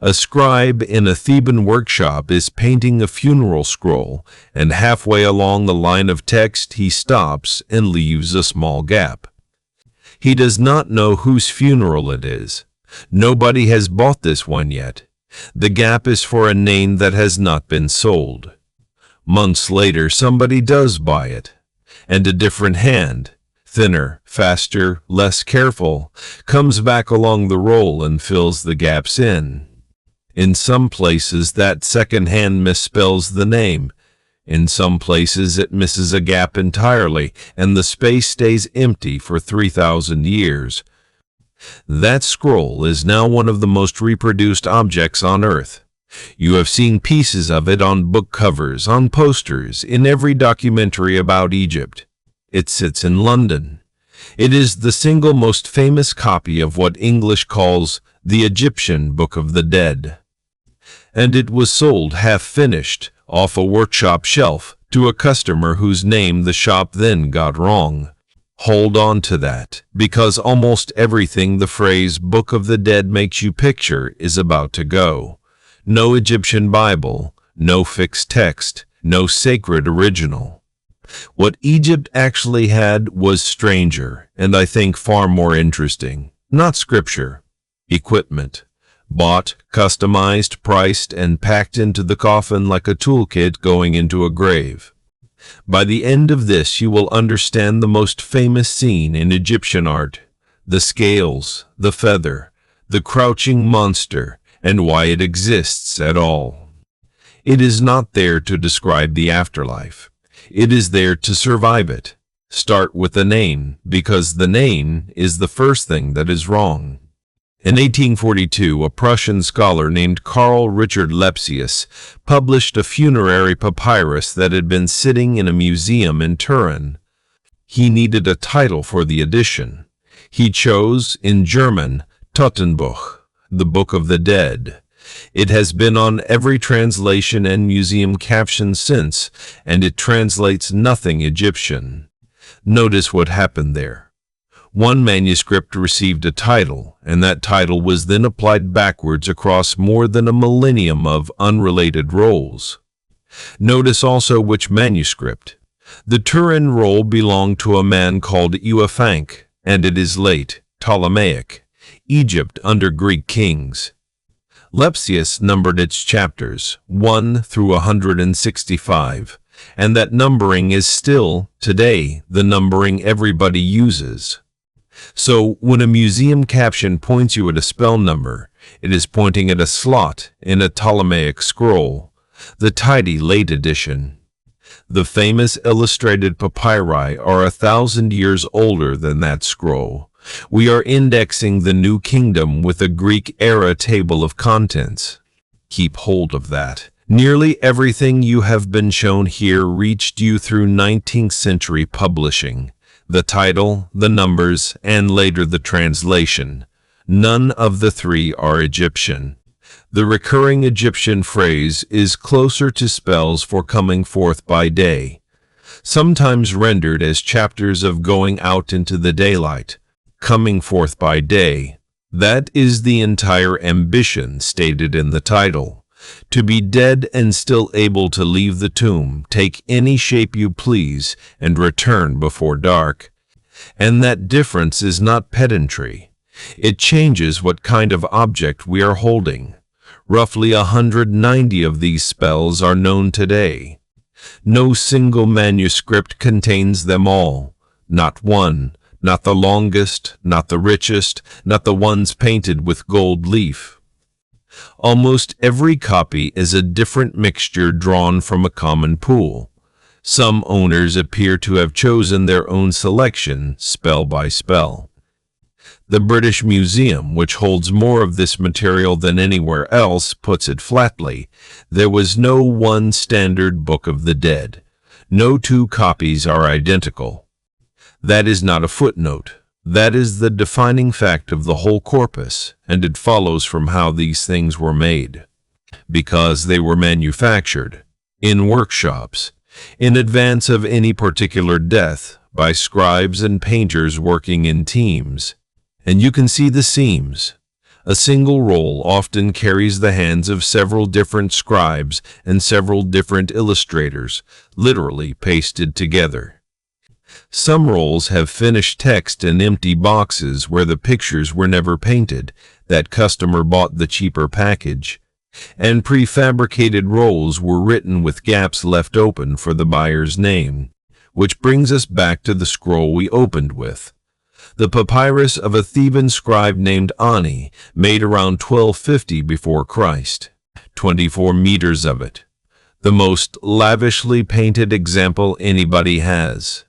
A scribe in a Theban workshop is painting a funeral scroll, and halfway along the line of text he stops and leaves a small gap. He does not know whose funeral it is. Nobody has bought this one yet. The gap is for a name that has not been sold. Months later, somebody does buy it, and a different hand, thinner, faster, less careful, comes back along the roll and fills the gaps in. In some places, that second hand misspells the name. In some places, it misses a gap entirely, and the space stays empty for 3,000 years. That scroll is now one of the most reproduced objects on Earth. You have seen pieces of it on book covers, on posters, in every documentary about Egypt. It sits in London. It is the single most famous copy of what English calls the Egyptian Book of the Dead. And it was sold half-finished, off a workshop shelf, to a customer whose name the shop then got wrong. Hold on to that, because almost everything the phrase Book of the Dead makes you picture is about to go. No Egyptian Bible, no fixed text, no sacred original. What Egypt actually had was stranger, and I think far more interesting. Not scripture. Equipment. Bought, customized, priced, and packed into the coffin like a toolkit going into a grave. By the end of this, you will understand the most famous scene in Egyptian art, the scales, the feather, the crouching monster, and why it exists at all. It is not there to describe the afterlife. It is there to survive it. Start with the name, because the name is the first thing that is wrong. In 1842, a Prussian scholar named Karl Richard Lepsius published a funerary papyrus that had been sitting in a museum in Turin. He needed a title for the edition. He chose, in German, Todtenbuch, the Book of the Dead. It has been on every translation and museum caption since, and it translates nothing Egyptian. Notice what happened there. One manuscript received a title, and that title was then applied backwards across more than a millennium of unrelated rolls. Notice also which manuscript. The Turin roll belonged to a man called Euophank, and it is late, Ptolemaic, Egypt under Greek kings. Lepsius numbered its chapters, 1 through 165, and that numbering is still, today, the numbering everybody uses. So, when a museum caption points you at a spell number, it is pointing at a slot in a Ptolemaic scroll, the tidy late edition. The famous illustrated papyri are 1,000 years older than that scroll. We are indexing the New Kingdom with a Greek-era table of contents. Keep hold of that. Nearly everything you have been shown here reached you through 19th century publishing. The title, the numbers, and later the translation. None of the three are Egyptian. The recurring Egyptian phrase is closer to spells for coming forth by day, sometimes rendered as chapters of going out into the daylight. Coming forth by day. That is the entire ambition stated in the title. To be dead and still able to leave the tomb, take any shape you please, and return before dark. And that difference is not pedantry. It changes what kind of object we are holding. Roughly 190 of these spells are known today. No single manuscript contains them all. Not one. Not the longest, not the richest, not the ones painted with gold leaf. Almost every copy is a different mixture drawn from a common pool. Some owners appear to have chosen their own selection, spell by spell. The British Museum, which holds more of this material than anywhere else, puts it flatly. There was no one standard Book of the Dead. No two copies are identical. That is not a footnote. That is the defining fact of the whole corpus, and it follows from how these things were made. Because they were manufactured, in workshops, in advance of any particular death, by scribes and painters working in teams. And you can see the seams. A single roll often carries the hands of several different scribes and several different illustrators, literally pasted together. Some rolls have finished text and empty boxes where the pictures were never painted. That customer bought the cheaper package. And prefabricated rolls were written with gaps left open for the buyer's name, which brings us back to the scroll we opened with. The papyrus of a Theban scribe named Ani, made around 1250 before Christ. 24 meters of it. The most lavishly painted example anybody has.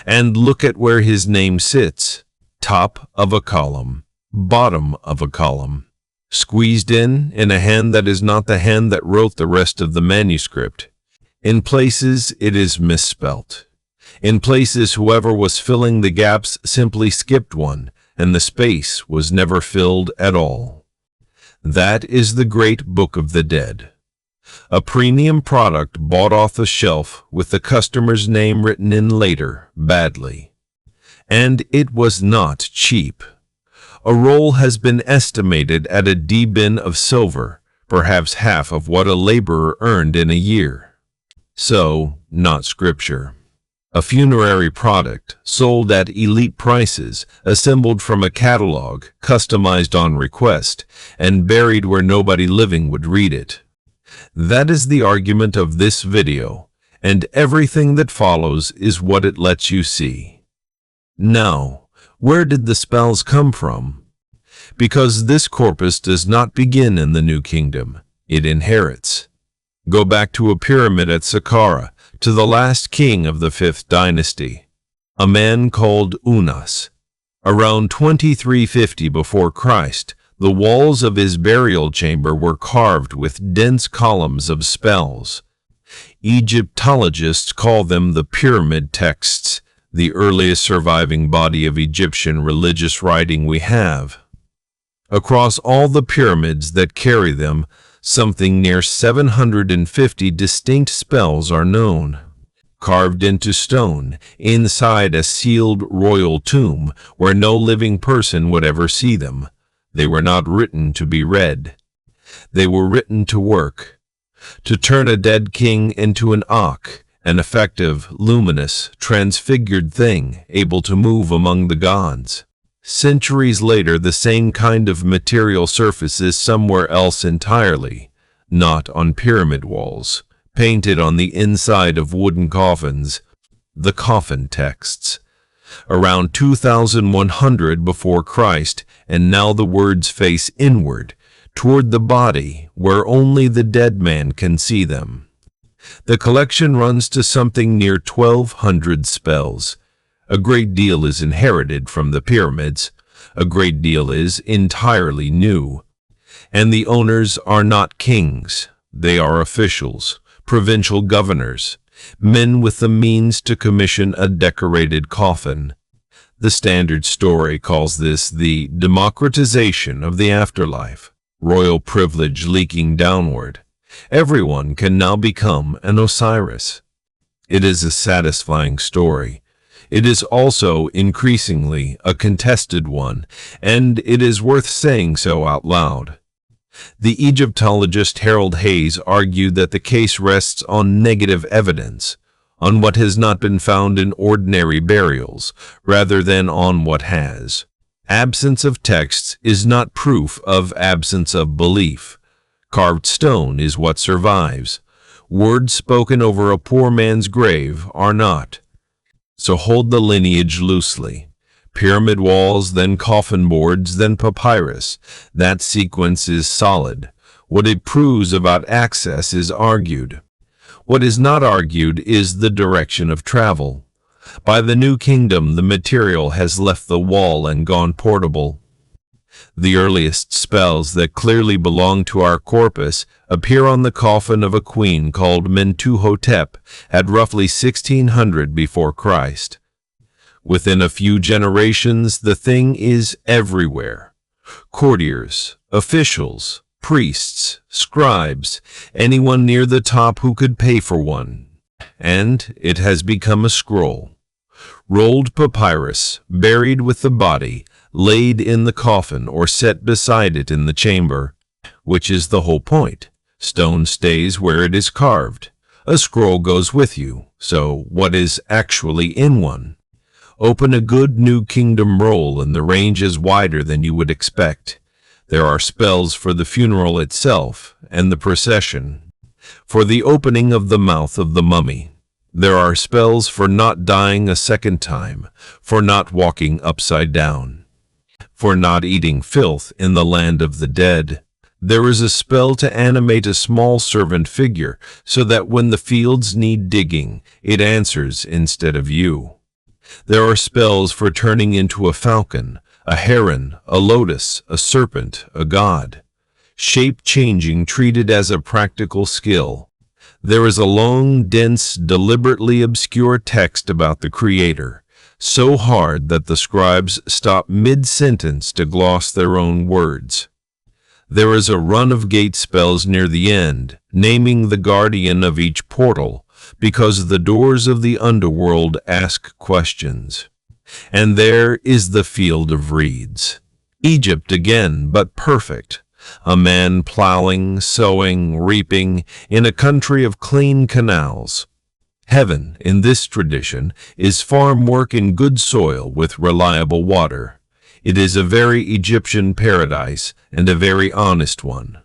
And look at where his name sits. Top of a column. Bottom of a column. Squeezed in a hand that is not the hand that wrote the rest of the manuscript. In places it is misspelt. In places whoever was filling the gaps simply skipped one, and the space was never filled at all. That is the Great Book of the Dead. A premium product bought off the shelf with the customer's name written in later, badly. And it was not cheap. A roll has been estimated at a D-bin of silver, perhaps half of what a laborer earned in a year. So, not scripture. A funerary product, sold at elite prices, assembled from a catalog, customized on request, and buried where nobody living would read it. That is the argument of this video, and everything that follows is what it lets you see. Now, where did the spells come from? Because this corpus does not begin in the New Kingdom, it inherits. Go back to a pyramid at Saqqara, to the last king of the 5th dynasty, a man called Unas. Around 2350 before Christ, the walls of his burial chamber were carved with dense columns of spells. Egyptologists call them the pyramid texts, the earliest surviving body of Egyptian religious writing we have. Across all the pyramids that carry them, something near 750 distinct spells are known. Carved into stone, inside a sealed royal tomb where no living person would ever see them. They were not written to be read. They were written to work. To turn a dead king into an Akh, an effective, luminous, transfigured thing, able to move among the gods. Centuries later, the same kind of material surfaces somewhere else entirely, not on pyramid walls, painted on the inside of wooden coffins, the coffin texts. Around 2100 before Christ, and now the words face inward, toward the body, where only the dead man can see them. The collection runs to something near 1200 spells. A great deal is inherited from the pyramids. A great deal is entirely new. And the owners are not kings. They are officials, provincial governors, men with the means to commission a decorated coffin. The Standard Story calls this the democratization of the afterlife, royal privilege leaking downward. Everyone can now become an Osiris. It is a satisfying story. It is also increasingly a contested one, and it is worth saying so out loud. The Egyptologist Harold Hayes argued that the case rests on negative evidence, on what has not been found in ordinary burials, rather than on what has. Absence of texts is not proof of absence of belief. Carved stone is what survives. Words spoken over a poor man's grave are not. So hold the lineage loosely. Pyramid walls, then coffin boards, then papyrus. That sequence is solid. What it proves about access is argued. What is not argued is the direction of travel. By the New Kingdom, the material has left the wall and gone portable. The earliest spells that clearly belong to our corpus appear on the coffin of a queen called Mentuhotep at roughly 1600 before Christ. Within a few generations, the thing is everywhere. Courtiers, officials, priests, scribes, anyone near the top who could pay for one. And it has become a scroll. Rolled papyrus, buried with the body, laid in the coffin or set beside it in the chamber, which is the whole point. Stone stays where it is carved. A scroll goes with you, so what is actually in one? Open a good New Kingdom roll and the range is wider than you would expect. There are spells for the funeral itself and the procession. For the opening of the mouth of the mummy. There are spells for not dying a second time, for not walking upside down, for not eating filth in the land of the dead. There is a spell to animate a small servant figure, so that when the fields need digging, it answers instead of you. There are spells for turning into a falcon, a heron, a lotus, a serpent, a god. Shape-changing treated as a practical skill. There is a long, dense, deliberately obscure text about the Creator, so hard that the scribes stop mid-sentence to gloss their own words. There is a run of gate spells near the end, naming the guardian of each portal, because the doors of the underworld ask questions. And there is the field of reeds. Egypt again, but perfect. A man plowing, sowing, reaping, in a country of clean canals. Heaven, in this tradition, is farm work in good soil with reliable water. It is a very Egyptian paradise, and a very honest one.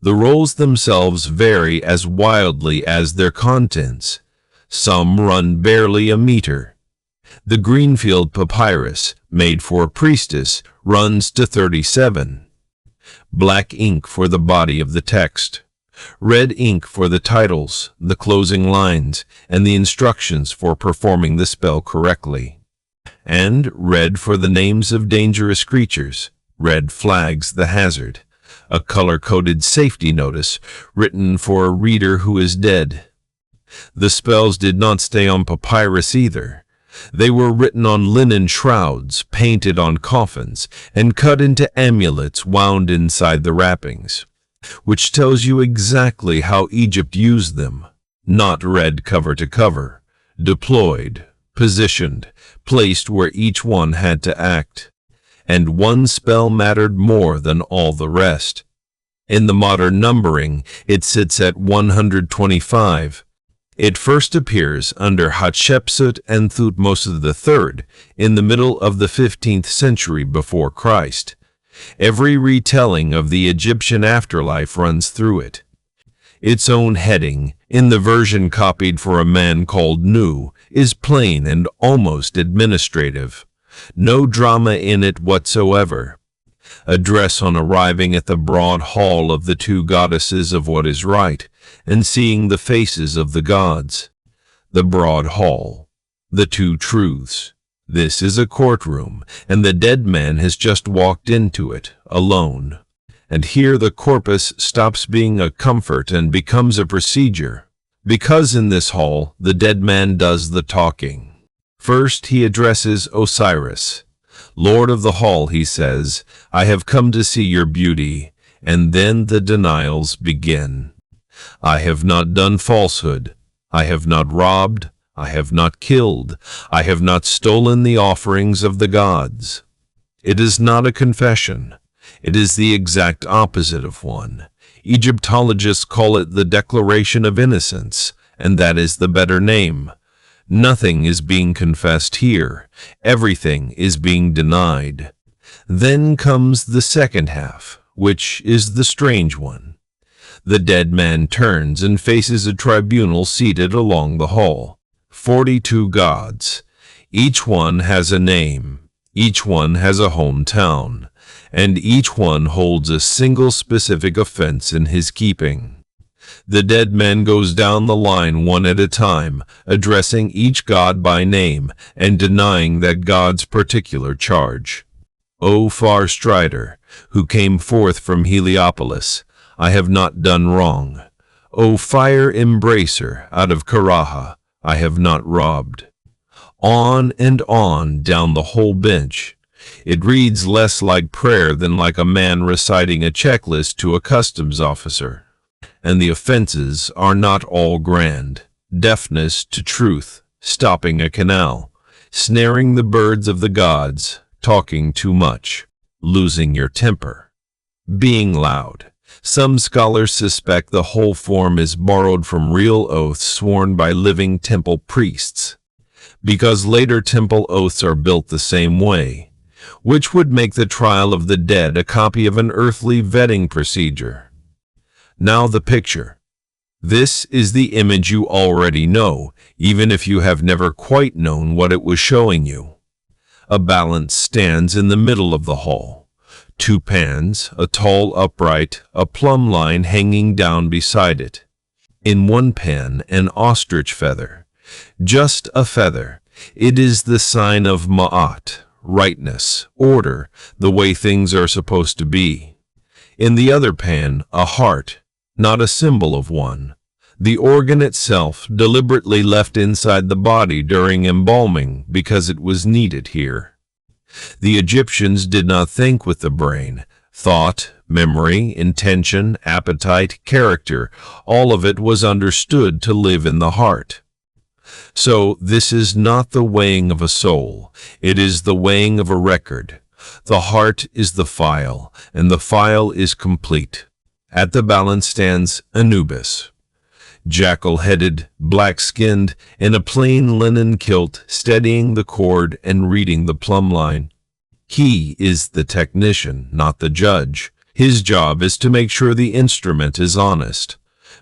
The rolls themselves vary as wildly as their contents. Some run barely a meter. The Greenfield papyrus, made for a priestess, runs to 37. Black ink for the body of the text. Red ink for the titles, the closing lines, and the instructions for performing the spell correctly. And red for the names of dangerous creatures. Red flags the hazard. A color-coded safety notice written for a reader who is dead. The spells did not stay on papyrus either. They were written on linen shrouds, painted on coffins, and cut into amulets wound inside the wrappings, which tells you exactly how Egypt used them. Not read cover to cover, deployed, positioned, placed where each one had to act. And one spell mattered more than all the rest. In the modern numbering, it sits at 125. It first appears under Hatshepsut and Thutmose III in the middle of the 15th century before Christ. Every retelling of the Egyptian afterlife runs through it. Its own heading, in the version copied for a man called Nu, is plain and almost administrative. No drama in it whatsoever. Address on arriving at the broad hall of the two goddesses of what is right, and seeing the faces of the gods. The broad hall. The two truths. This is a courtroom, and the dead man has just walked into it, alone. And here the corpus stops being a comfort and becomes a procedure. Because in this hall, the dead man does the talking. First he addresses Osiris. Lord of the hall, he says, I have come to see your beauty, and then the denials begin. I have not done falsehood. I have not robbed. I have not killed. I have not stolen the offerings of the gods. It is not a confession. It is the exact opposite of one. Egyptologists call it the Declaration of Innocence, and that is the better name. Nothing is being confessed here. Everything is being denied. Then comes the second half, which is the strange one. The dead man turns and faces a tribunal seated along the hall. 42 gods. Each one has a name. Each one has a hometown. And each one holds a single specific offense in his keeping. The dead man goes down the line one at a time, addressing each god by name and denying that god's particular charge. O far strider, who came forth from Heliopolis, I have not done wrong. O fire embracer out of Karaha, I have not robbed. On and on down the whole bench. It reads less like prayer than like a man reciting a checklist to a customs officer. And the offenses are not all grand. Deafness to truth, stopping a canal, snaring the birds of the gods, talking too much, losing your temper, being loud. Some scholars suspect the whole form is borrowed from real oaths sworn by living temple priests, because later temple oaths are built the same way, which would make the trial of the dead a copy of an earthly vetting procedure. Now the picture. This is the image you already know, even if you have never quite known what it was showing you. A balance stands in the middle of the hall. Two pans, a tall upright, a plumb line hanging down beside it. In one pan, an ostrich feather. Just a feather. It is the sign of maat, rightness, order, the way things are supposed to be. In the other pan, a heart, not a symbol of one. The organ itself deliberately left inside the body during embalming because it was needed here. The Egyptians did not think with the brain. Thought, memory, intention, appetite, character, all of it was understood to live in the heart. So this is not the weighing of a soul, it is the weighing of a record. The heart is the file, and the file is complete. At the balance stands Anubis, jackal-headed, black-skinned, in a plain linen kilt, steadying the cord and reading the plumb line. He is the technician, not the judge. His job is to make sure the instrument is honest.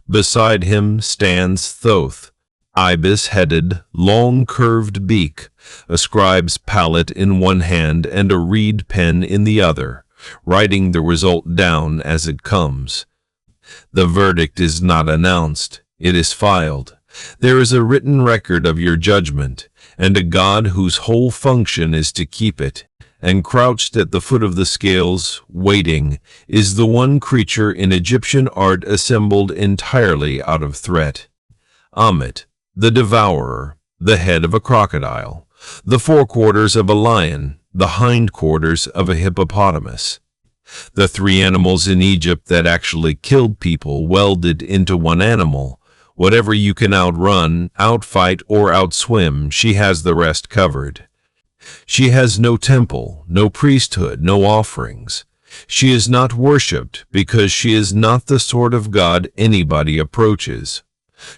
Beside him stands Thoth, ibis-headed, long curved beak, a scribe's palette in one hand and a reed pen in the other, writing the result down as it comes. The verdict is not announced, it is filed. There is a written record of your judgment, and a God whose whole function is to keep it. And crouched at the foot of the scales, waiting, is the one creature in Egyptian art assembled entirely out of threat. Ammit, the devourer, the head of a crocodile, the forequarters of a lion, the hindquarters of a hippopotamus. The three animals in Egypt that actually killed people welded into one animal. Whatever you can outrun, outfight, or outswim, she has the rest covered. She has no temple, no priesthood, no offerings. She is not worshipped because she is not the sort of God anybody approaches.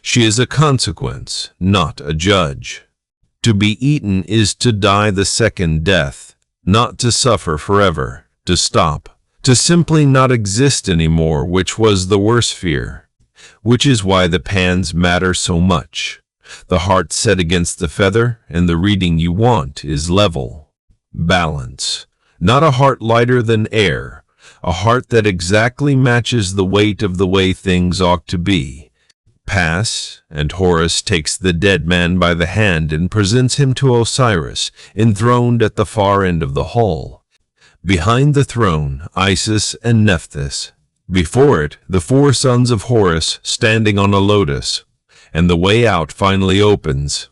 She is a consequence, not a judge. To be eaten is to die the second death, not to suffer forever, to stop, to simply not exist anymore, which was the worst fear. Which is why the pans matter so much. The heart set against the feather, and the reading you want is level. Balance. Not a heart lighter than air, a heart that exactly matches the weight of the way things ought to be. Pass, and Horus takes the dead man by the hand and presents him to Osiris, enthroned at the far end of the hall. Behind the throne, Isis and Nephthys. Before it, the four sons of Horus standing on a lotus, and the way out finally opens.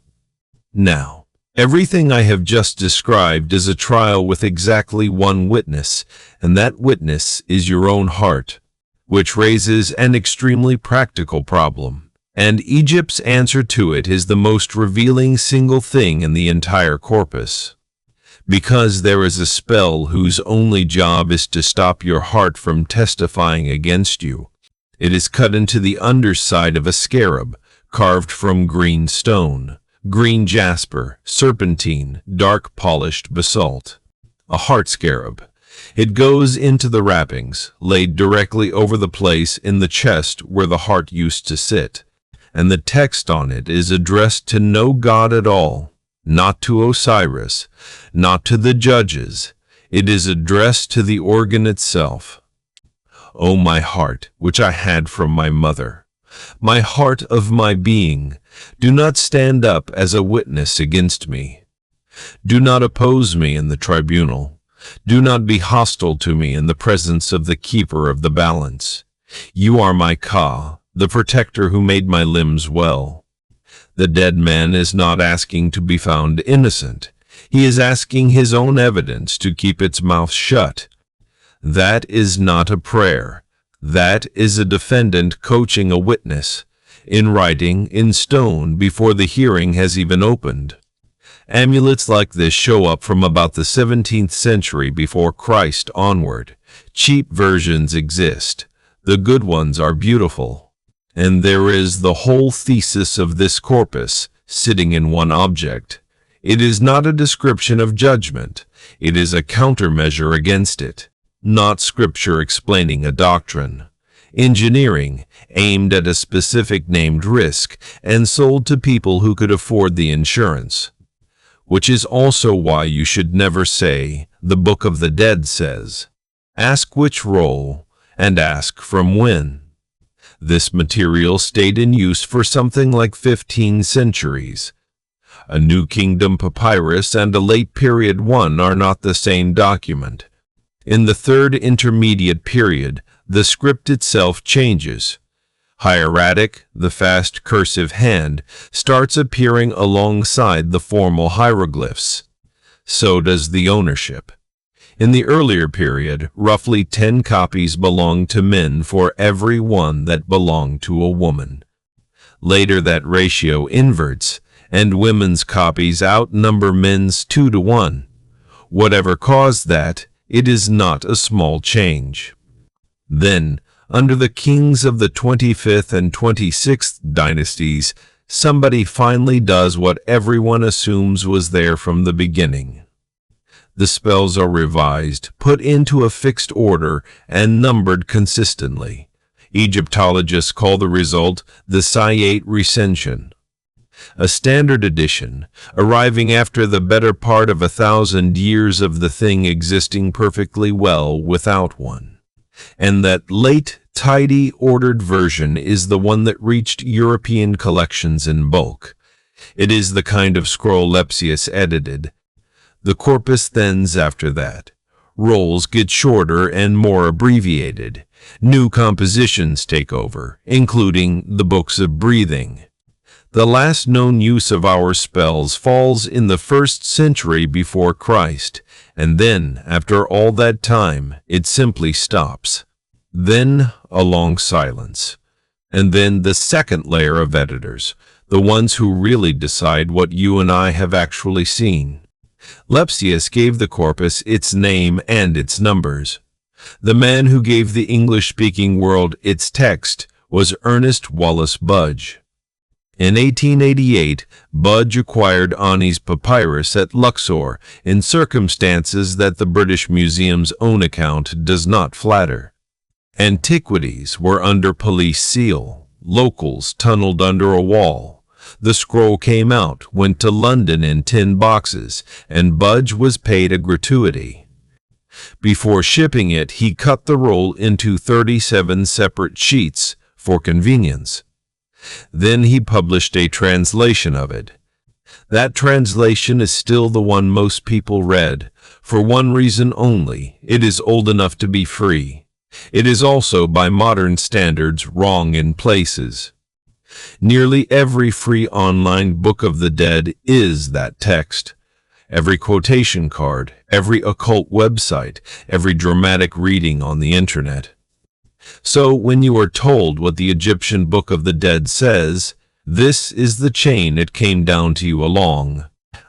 Now, everything I have just described is a trial with exactly one witness, and that witness is your own heart, which raises an extremely practical problem. And Egypt's answer to it is the most revealing single thing in the entire corpus. Because there is a spell whose only job is to stop your heart from testifying against you. It is cut into the underside of a scarab, carved from green stone, green jasper, serpentine, dark polished basalt. A heart scarab. It goes into the wrappings, laid directly over the place in the chest where the heart used to sit, and the text on it is addressed to no god at all, not to Osiris, not to the judges. It is addressed to the organ itself. O my heart, which I had from my mother, my heart of my being, do not stand up as a witness against me. Do not oppose me in the tribunal. Do not be hostile to me in the presence of the keeper of the balance. You are my Ka, the protector who made my limbs well. The dead man is not asking to be found innocent. He is asking his own evidence to keep its mouth shut. That is not a prayer. That is a defendant coaching a witness, in writing, in stone, before the hearing has even opened. Amulets like this show up from about the 17th century before Christ onward. Cheap versions exist. The good ones are beautiful. And there is the whole thesis of this corpus, sitting in one object. It is not a description of judgment. It is a countermeasure against it, not scripture explaining a doctrine. Engineering, aimed at a specific named risk, and sold to people who could afford the insurance. Which is also why you should never say, "The Book of the Dead says." Ask which roll, and ask from when. This material stayed in use for something like 15 centuries. A New Kingdom papyrus and a late period one are not the same document. In the third intermediate period, the script itself changes. Hieratic, the fast cursive hand, starts appearing alongside the formal hieroglyphs. So does the ownership. In the earlier period, roughly 10 copies belonged to men for every one that belonged to a woman. Later that ratio inverts, and women's copies outnumber men's 2 to 1. Whatever caused that, it is not a small change. Then, under the kings of the 25th and 26th dynasties, somebody finally does what everyone assumes was there from the beginning. The spells are revised, put into a fixed order, and numbered consistently. Egyptologists call the result the Siyate recension. A standard edition, arriving after the better part of 1,000 years of the thing existing perfectly well without one. And that late, tidy, ordered version is the one that reached European collections in bulk. It is the kind of scroll Lepsius edited. The corpus thins after that. Rolls get shorter and more abbreviated. New compositions take over, including the books of breathing. The last known use of our spells falls in the 1st century before Christ, and then, after all that time, it simply stops. Then, a long silence. And then the second layer of editors, the ones who really decide what you and I have actually seen. Lepsius gave the corpus its name and its numbers. The man who gave the English-speaking world its text was Ernest Wallace Budge. In 1888, Budge acquired Ani's papyrus at Luxor in circumstances that the British Museum's own account does not flatter. Antiquities were under police seal. Locals tunneled under a wall. The scroll came out, went to London in tin boxes, and Budge was paid a gratuity. Before shipping it, he cut the roll into 37 separate sheets for convenience. Then he published a translation of it. That translation is still the one most people read, for one reason only: it is old enough to be free. It is also, by modern standards, wrong in places. Nearly every free online Book of the Dead is that text. Every quotation card, every occult website, every dramatic reading on the internet. So when you are told what the Egyptian Book of the Dead says, this is the chain it came down to you along.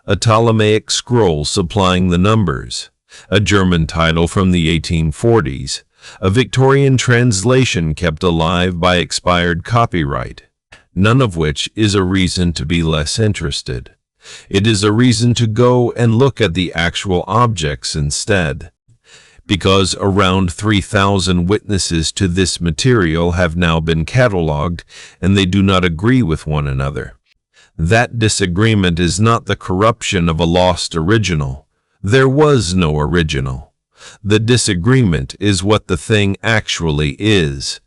A Ptolemaic scroll supplying the numbers, a German title from the 1840s, a Victorian translation kept alive by expired copyright, none of which is a reason to be less interested. It is a reason to go and look at the actual objects instead. Because around 3,000 witnesses to this material have now been catalogued, and they do not agree with one another. That disagreement is not the corruption of a lost original. There was no original. The disagreement is what the thing actually is.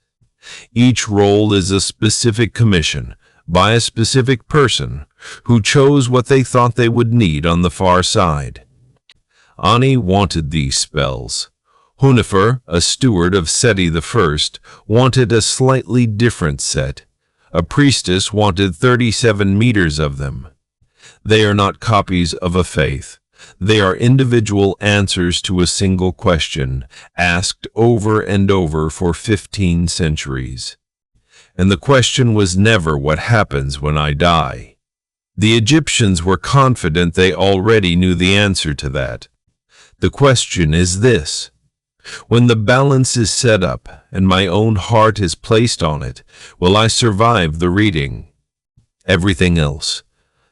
Each roll is a specific commission, by a specific person, who chose what they thought they would need on the far side. Ani wanted these spells. Hunefer, a steward of Seti I, wanted a slightly different set. A priestess wanted 37 meters of them. They are not copies of a faith. They are individual answers to a single question, asked over and over for 15 centuries. And the question was never what happens when I die. The Egyptians were confident they already knew the answer to that. The question is this: when the balance is set up and my own heart is placed on it, will I survive the reading? Everything else,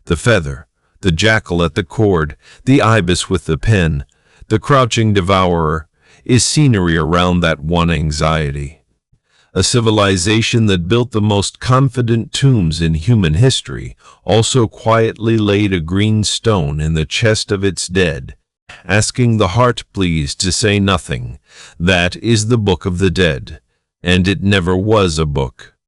the feather, the jackal at the cord, the ibis with the pen, the crouching devourer, is scenery around that one anxiety. A civilization that built the most confident tombs in human history also quietly laid a green stone in the chest of its dead, asking the heart please to say nothing. That is the Book of the Dead, and it never was a book.